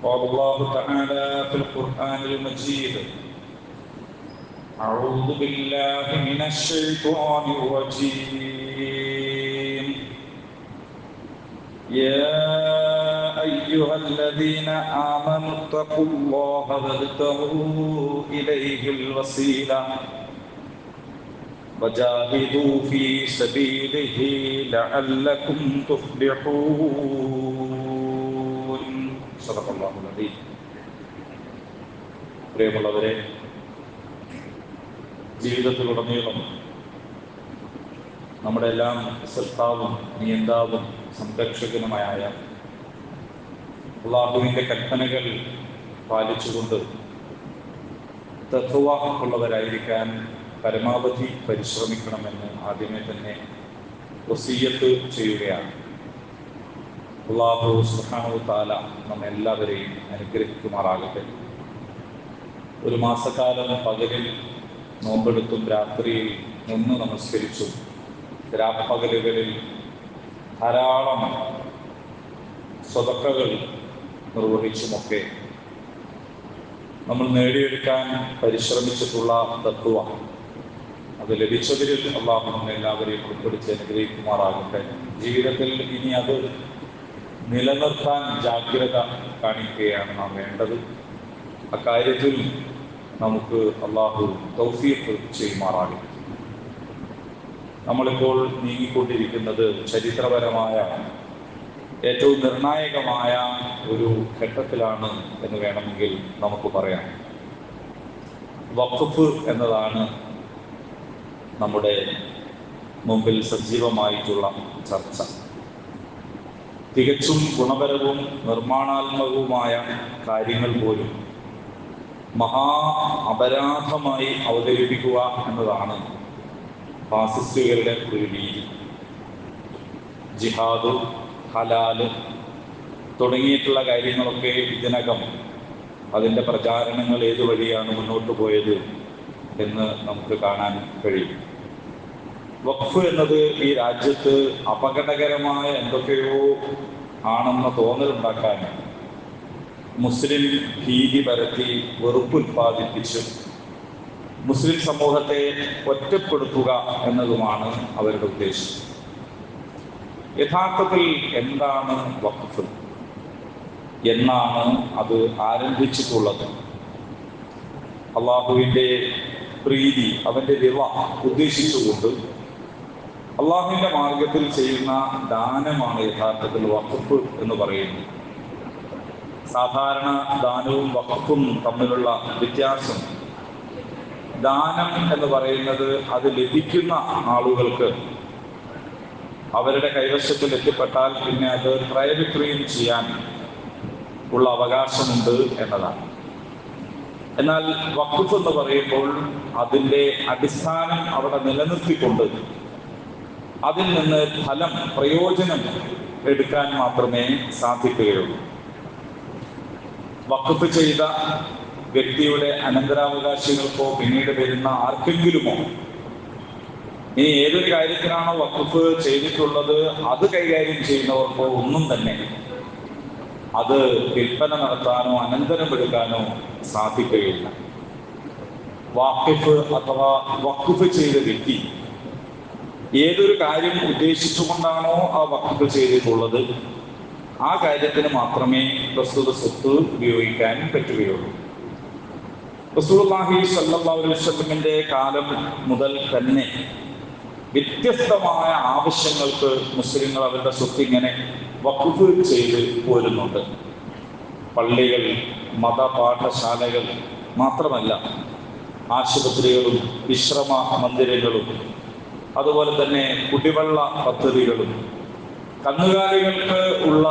قال الله تعالى في القرآن المجيد: أعوذ بالله من الشيطان الرجيم. يا أيها الذين آمنوا اتقوا الله وابتغوا إليه الوسيلة وجاهدوا في سبيله لعلكم تفلحون. صدق الله العظيم. പ്രിയമുള്ളവരെ, ജീവിതത്തിലുടനീളം നമ്മുടെ എല്ലാം സൃഷ്ടാവും നിയന്താവും സംരക്ഷകനുമായ അല്ലാഹുവിൻ്റെ കൽപ്പനകൾ പാലിച്ചുകൊണ്ട് തഖ്വ ഉള്ളവരായിരിക്കാൻ പരമാവധി പരിശ്രമിക്കണമെന്ന് ആദ്യമേ തന്നെ വസിയ്യത്ത് ചെയ്യുകയാണ്. അല്ലാഹു സുബ്ഹാനഹു വ തആല നമ്മെല്ലാവരെയും അനുഗ്രഹിക്കുമാറാകട്ടെ. ഒരു മാസക്കാലം പകലിൽ നോമ്പെടുത്തും രാത്രിയിൽ നിന്ന് നമസ്കരിച്ചും രാപ്പകലുകളിൽ ധാരാളം സ്വതക്കകൾ നിർവഹിച്ചുമൊക്കെ നമ്മൾ നേടിയെടുക്കാൻ പരിശ്രമിച്ചിട്ടുള്ള തഖ്വ, അത് ലഭിച്ചവരിൽ അല്ലാഹു നമ്മെ എല്ലാവരെയും ഉൾപ്പെടുത്തി അനുഗ്രഹിക്കുമാറാകട്ടെ. ജീവിതത്തിൽ ഇനി അത് നിലനിർത്താൻ ജാഗ്രത കാണിക്കുകയാണ് നാം വേണ്ടത്. അക്കാര്യത്തിൽ നമുക്ക് അല്ലാഹു തൗഫീഖ് ചെയ്യുമാറാകട്ടെ. നമ്മളിപ്പോൾ നീങ്ങിക്കൊണ്ടിരിക്കുന്നത് ചരിത്രപരമായ ഏറ്റവും നിർണായകമായ ഒരു ഘട്ടത്തിലാണ് എന്ന് വേണമെങ്കിൽ നമുക്ക് പറയാം. വഖഫ് എന്നതാണ് നമ്മുടെ മുമ്പിൽ സജീവമായിട്ടുള്ള ചർച്ച. തികച്ചും ഗുണപരവും നിർമ്മാണാത്മകവുമായ കാര്യങ്ങൾ പോലും മഹാ അപരാധമായി അവതരിപ്പിക്കുക എന്നതാണ് ഫാസിസ്റ്റുകളുടെ ഒരു രീതി. ജിഹാദ്, ഹലാല് തുടങ്ങിയിട്ടുള്ള കാര്യങ്ങളൊക്കെ ഇതിനകം അതിൻ്റെ പ്രചാരണങ്ങൾ ഏതു വഴിയാണ് മുന്നോട്ട് പോയത് എന്ന് നമുക്ക് കാണാൻ കഴിയും. വഖഫ് എന്നത് ഈ രാജ്യത്ത് അപകടകരമായ എന്തൊക്കെയോ ആണെന്ന തോന്നലുണ്ടാക്കാൻ മുസ്ലിം ഭീതി പരത്തി വെറുപ്പുൽപ്പാദിപ്പിച്ച് മുസ്ലിം സമൂഹത്തെ ഒറ്റപ്പെടുത്തുക എന്നതുമാണ് അവരുടെ ഉദ്ദേശം. യഥാർത്ഥത്തിൽ എന്താണ് വഖഫ്? എന്നാണ് അത് ആരംഭിച്ചിട്ടുള്ളത്? അള്ളാഹുവിൻ്റെ പ്രീതി, അവൻ്റെ റിള ഉദ്ദേശിച്ചുകൊണ്ട് അള്ളാഹുവിൻ്റെ മാർഗത്തിൽ ചെയ്യുന്ന ദാനമാണ് യഥാർത്ഥത്തിൽ വഖഫ് എന്ന് പറയുന്നത്. സാധാരണ ദാനവും വഖഫും തമ്മിലുള്ള വ്യത്യാസം, ദാനം എന്ന് പറയുന്നത് അത് ലഭിക്കുന്ന ആളുകൾക്ക് അവരുടെ കൈവശത്തിൽ എത്തിപ്പെട്ടാൽ പിന്നെ അത് ക്രയവിക്രയം ചെയ്യാൻ ഉള്ള അവകാശമുണ്ട് എന്നതാണ്. എന്നാൽ വഖഫ് എന്ന് പറയുമ്പോൾ അതിൻ്റെ അടിസ്ഥാനം അവിടെ നിലനിർത്തിക്കൊണ്ട് അതിൽ നിന്ന് ഫലം, പ്രയോജനം എടുക്കാൻ മാത്രമേ സാധിക്കുകയുള്ളൂ. വഖഫ് ചെയ്ത വ്യക്തിയുടെ അനന്തരാവകാശികൾക്കോ പിന്നീട് വരുന്ന ആർക്കെങ്കിലുമോ ഇനി ഏതൊരു കാര്യത്തിനാണോ വഖഫ് ചെയ്തിട്ടുള്ളത് അത് കൈകാര്യം ചെയ്യുന്നവർക്കോ ഒന്നും തന്നെ അത് വിൽപ്പന നടത്താനോ അനന്തരം എടുക്കാനോ സാധിക്കുകയില്ല. വാഖിഫ് അഥവാ വഖഫ് ചെയ്ത വ്യക്തി ഏതൊരു കാര്യം ഉദ്ദേശിച്ചുകൊണ്ടാണോ ആ വഖഫ് ചെയ്തിട്ടുള്ളത് ആ കാര്യത്തിന് മാത്രമേ പ്രസ്തുത സ്വത്ത് ഉപയോഗിക്കാൻ പറ്റുകയുള്ളൂ. റസൂലുള്ളാഹി സ്വല്ലല്ലാഹു അലൈഹി വസല്ലമിന്റെ കാലം മുതൽ തന്നെ വ്യത്യസ്തമായ ആവശ്യങ്ങൾക്ക് മുസ്ലിങ്ങൾ അവരുടെ സ്വത്ത് ഇങ്ങനെ വഖഫ് ചെയ്ത് പോരുന്നുണ്ട്. പള്ളികൾ, മതപാഠശാലകൾ മാത്രമല്ല, ആശുപത്രികളും വിശ്രമ മന്ദിരങ്ങളും അതുപോലെ തന്നെ കുടിവെള്ള പദ്ധതികളും കന്നുകാലികൾക്ക് ഉള്ള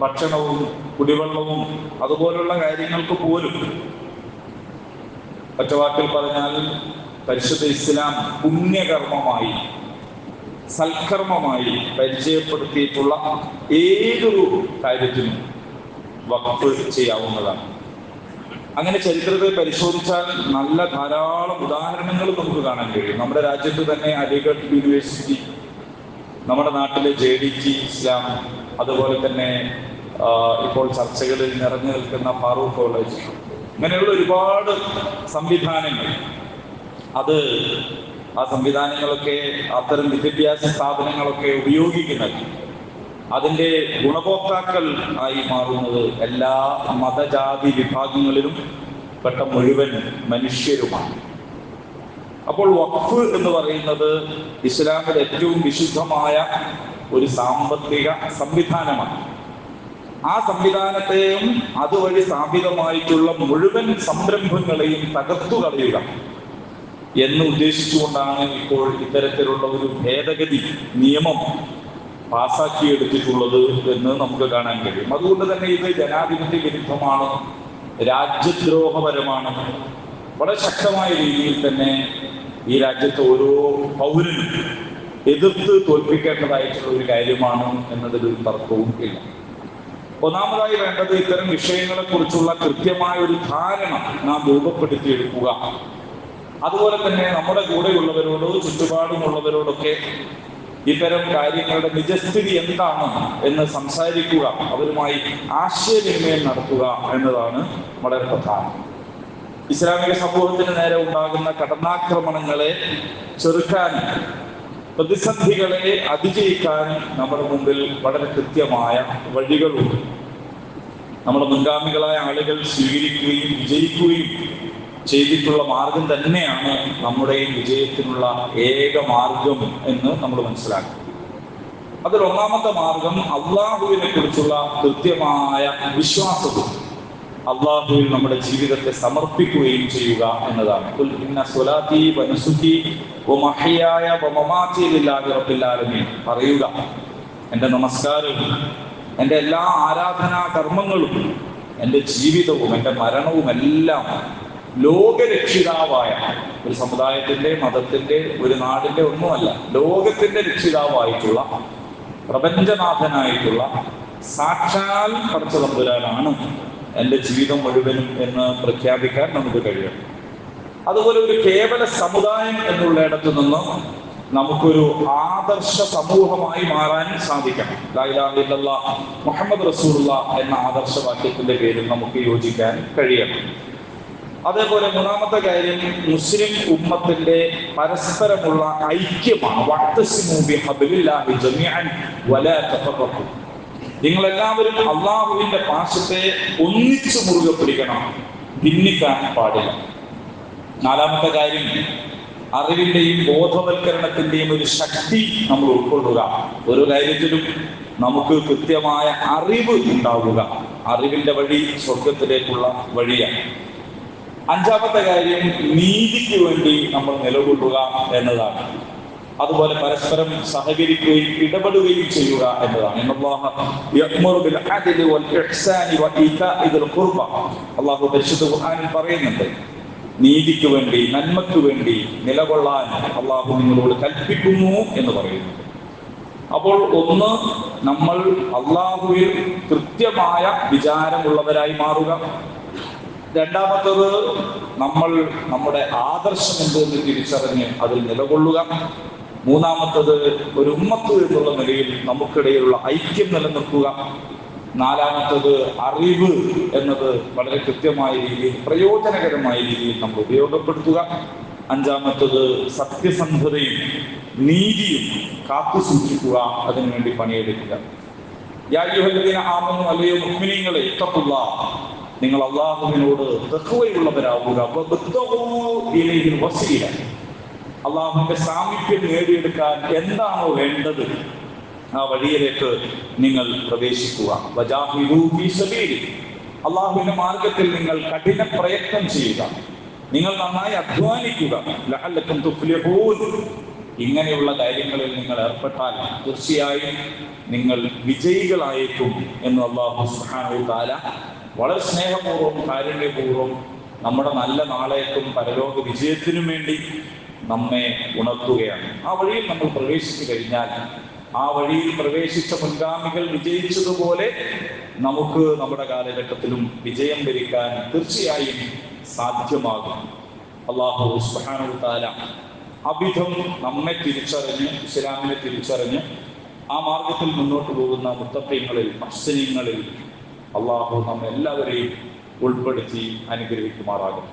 ഭക്ഷണവും കുടിവെള്ളവും അതുപോലുള്ള കാര്യങ്ങൾക്ക് പോലും ഒറ്റവാക്കിൽ പറഞ്ഞാൽ പരിശുദ്ധ ഇസ്ലാം പുണ്യകർമ്മമായി, സൽക്കർമ്മമായി പരിചയപ്പെടുത്തിയിട്ടുള്ള ഏതൊരു കാര്യത്തിനും വഖഫ് ചെയ്യാവുന്നതാണ്. അങ്ങനെ ചരിത്രത്തെ പരിശോധിച്ചാൽ നല്ല ധാരാളം ഉദാഹരണങ്ങൾ നമുക്ക് കാണാൻ കഴിയും. നമ്മുടെ രാജ്യത്ത് തന്നെ അലിഗഡ് യൂണിവേഴ്സിറ്റി, നമ്മുടെ നാട്ടിലെ JDT ഇസ്ലാം, അതുപോലെ തന്നെ ഇപ്പോൾ ചർച്ചകളിൽ നിറഞ്ഞു നിൽക്കുന്ന ഫാറൂഖ് കോളേജ്, ഇങ്ങനെയുള്ള ഒരുപാട് സംവിധാനങ്ങൾ. ആ സംവിധാനങ്ങളൊക്കെ, അത്തരം വിദ്യാഭ്യാസ സ്ഥാപനങ്ങളൊക്കെ ഉപയോഗിക്കുന്നത്, അതിൻ്റെ ഗുണഭോക്താക്കൾ ആയി മാറുന്നത് എല്ലാ മതജാതി വിഭാഗങ്ങളിലും പെട്ട മുഴുവൻ മനുഷ്യരുമാണ്. അപ്പോൾ വഖഫ് എന്ന് പറയുന്നത് ഇസ്ലാമിലെ ഏറ്റവും വിശുദ്ധമായ ഒരു സാമ്പത്തിക സംവിധാനമാണ്. ആ സംവിധാനത്തെയും അതുവഴി സ്ഥാപിതമായിട്ടുള്ള മുഴുവൻ സംരംഭങ്ങളെയും തകർത്തു കളയുക എന്ന് ഉദ്ദേശിച്ചുകൊണ്ടാണ് ഇപ്പോൾ ഇത്തരത്തിലുള്ള ഒരു ഭേദഗതി നിയമം പാസാക്കിയെടുത്തിട്ടുള്ളത് എന്ന് നമുക്ക് കാണാൻ കഴിയും. അതുകൊണ്ട് തന്നെ ഇത് ജനാധിപത്യ വിരുദ്ധമാണ്, രാജ്യദ്രോഹപരമാണ്. വളരെ ശക്തമായ രീതിയിൽ തന്നെ ഈ രാജ്യത്തെ ഓരോ പൗരനും എതിർത്ത് തോൽപ്പിക്കേണ്ടതായിട്ടുള്ള ഒരു കാര്യമാണ് എന്നതിലൊരു തർക്കവും ഇല്ല. ഒന്നാമതായി വേണ്ടത് ഇത്തരം വിഷയങ്ങളെ കുറിച്ചുള്ള കൃത്യമായ ഒരു ധാരണ നാം രൂപപ്പെടുത്തിയെടുക്കുക. അതുപോലെ തന്നെ നമ്മുടെ കൂടെയുള്ളവരോട്, ചുറ്റുപാടുമുള്ളവരോടൊക്കെ ഇത്തരം കാര്യങ്ങളുടെ നിജസ്ഥിതി എന്താണ് എന്ന് സംസാരിക്കുക, അവരുമായി ആശയവിനിമയം നടത്തുക എന്നതാണ് വളരെ പ്രധാനം. ഇസ്ലാമിക സമൂഹത്തിന് നേരെ ഉണ്ടാകുന്ന കടന്നാക്രമണങ്ങളെ ചെറുക്കാനും പ്രതിസന്ധികളെ അതിജയിക്കാനും നമ്മുടെ മുമ്പിൽ വളരെ കൃത്യമായ വഴികളുണ്ട്. നമ്മുടെ മുൻഗാമികളായ ആളുകൾ സ്വീകരിക്കുകയും വിജയിക്കുകയും ചെയ്തിട്ടുള്ള മാർഗം തന്നെയാണ് നമ്മുടെ വിജയത്തിനുള്ള ഏക മാർഗം എന്ന് നമ്മൾ മനസ്സിലാക്കും. അതിൽ ഒന്നാമത്തെ മാർഗം അള്ളാഹുവിനെ കുറിച്ചുള്ള കൃത്യമായ വിശ്വാസവും അള്ളാഹുവിൽ നമ്മുടെ ജീവിതത്തെ സമർപ്പിക്കുകയും ചെയ്യുക എന്നതാണ്. പറയുക, എൻ്റെ നമസ്കാരവും എൻ്റെ എല്ലാ ആരാധനാ കർമ്മങ്ങളും എൻ്റെ ജീവിതവും എൻ്റെ മരണവും എല്ലാം ലോകരക്ഷിതാവായ ഒരു സമുദായത്തിൻ്റെ, മതത്തിൻ്റെ, ഒരു നാടിൻ്റെ ഒന്നുമല്ല, ലോകത്തിൻ്റെ രക്ഷിതാവായിട്ടുള്ള, പ്രപഞ്ചനാഥനായിട്ടുള്ള സാക്ഷാൽ പടച്ച തമ്പുരാനാണ് എൻ്റെ ജീവിതം മുഴുവനും എന്ന് പ്രഖ്യാപിക്കാൻ നമുക്ക് കഴിയും. അതുപോലെ ഒരു കേവല സമുദായം എന്നുള്ളിടത്തു നിന്ന് നമുക്കൊരു ആദർശ സമൂഹമായി മാറാൻ സാധിക്കണം. ലാ ഇലാഹ ഇല്ലല്ലാഹ് മുഹമ്മദ് റസൂലുള്ളാഹ് എന്ന ആദർശവാക്യത്തിന്റെ പേരിൽ നമുക്ക് യോജിക്കാൻ കഴിയണം. അതേപോലെ മൂന്നാമത്തെ കാര്യം മുസ്ലിം ഉമ്മത്തിന്റെ പരസ്പരമുള്ള ഐക്യമാണ്. വഅ്തസിമൂ ബിഹബ്ലില്ലാഹി ജമീഅൻ വലാ തഫറഖൂ. നിങ്ങളെല്ലാവരും അള്ളാഹുവിന്റെ പാശത്തെ ഒന്നിച്ചു മുറുകെ പിടിക്കണം, ഭിന്നിക്കാൻ പാടില്ല. നാലാമത്തെ കാര്യം അറിവിന്റെയും ബോധവൽക്കരണത്തിന്റെയും ഒരു ശക്തി നമ്മൾ ഉൾക്കൊള്ളുക. ഓരോ കാര്യത്തിലും നമുക്ക് കൃത്യമായ അറിവ് ഉണ്ടാവുക. അറിവിന്റെ വഴി സ്വർഗത്തിലേക്കുള്ള വഴിയാണ്. അഞ്ചാമത്തെ കാര്യം നീതിക്ക് വേണ്ടി നമ്മൾ നിലകൊള്ളുക എന്നതാണ്. അതുപോലെ പരസ്പരം സഹകരിക്കുകയും ഇടപെടുകയും ചെയ്യുക എന്നതാണ്. അല്ലാഹു പരിശുദ്ധ ഖുർആനിൽ പറയുന്നുണ്ട്, നീതിക്ക് വേണ്ടി, നന്മയ്ക്ക് വേണ്ടി നിലകൊള്ളാൻ അള്ളാഹു നിങ്ങളോട് കൽപ്പിക്കുന്നു എന്ന് പറയുന്നു. അപ്പോൾ ഒന്ന്, നമ്മൾ അള്ളാഹുവിൽ കൃത്യമായ വിചാരമുള്ളവരായി മാറുക. രണ്ടാമത്തത്, നമ്മൾ നമ്മുടെ ആദർശം എന്തെന്ന് തിരിച്ചറിഞ്ഞ് അതിൽ നിലകൊള്ളുക. മൂന്നാമത്തത്, ഒരു ഉമ്മത്ത് എന്നുള്ള നിലയിൽ നമുക്കിടയിലുള്ള ഐക്യം നിലനിർത്തുക. നാലാമത്തത്, അറിവ് എന്നത് വളരെ കൃത്യമായ രീതിയിൽ, പ്രയോജനകരമായ രീതിയിൽ നമ്മൾ ഉപയോഗപ്പെടുത്തുക. അഞ്ചാമത്തത്, സത്യസന്ധതയും നീതിയും കാത്തു സൂക്ഷിക്കുക, അതിനുവേണ്ടി പണിയെടുക്കുക. യാ അയ്യുഹല്ലദീന ആമനൂ, അല്ലയോ മുഅ്മിനീങ്ങളെ, ഇത്തഖുല്ലാഹ്, നിങ്ങൾ അള്ളാഹുവിനോട് തഖ്വയുള്ളവരാവുക. അള്ളാഹുവിന്റെ സാമീപ്യം നേടിയെടുക്കാൻ എന്താണോ വേണ്ടത് ആ വഴിയിലേക്ക് നിങ്ങൾ പ്രവേശിക്കുക. അള്ളാഹുവിന്റെ മാർഗത്തിൽ നിങ്ങൾ കഠിന പ്രയത്നം ചെയ്യുക, നിങ്ങൾ നന്നായി അധ്വാനിക്കുക. ലഅല്ലക്കും തുഫ്ലിഹൂൻ. ഇങ്ങനെയുള്ള കാര്യങ്ങളിൽ നിങ്ങൾ ഏർപ്പെട്ടാൽ തീർച്ചയായും നിങ്ങൾ വിജയികളായേക്കും എന്ന് അല്ലാഹു സുബ്ഹാനഹു വ തആല വളരെ സ്നേഹപൂർവ്വം, കാരുണ്യപൂർവ്വം നമ്മുടെ നല്ല നാളേക്കും പരലോക വിജയത്തിനും വേണ്ടി നമ്മെ ഉണർത്തുകയാണ്. ആ വഴിയിൽ നമ്മൾ പ്രവേശിച്ചു കഴിഞ്ഞാൽ, ആ വഴിയിൽ പ്രവേശിച്ച മുൻഗാമികൾ വിജയിച്ചതുപോലെ നമുക്ക് നമ്മുടെ കാലഘട്ടത്തിലും വിജയം വരിക്കാൻ തീർച്ചയായും സാധ്യമാകും. അല്ലാഹു സുബ്ഹാനഹു വ തആല അവിധം നമ്മെ തിരിച്ചറിഞ്ഞ്, ഇസ്ലാമിനെ തിരിച്ചറിഞ്ഞ് ആ മാർഗത്തിൽ മുന്നോട്ട് പോകുന്ന മുത്തഖീങ്ങളിൽ, മുഹ്സിനീങ്ങളിൽ അള്ളാഹു നമ്മെല്ലാവരെയും ഉൾപ്പെടുത്തി അനുഗ്രഹിക്കുമാറാകും.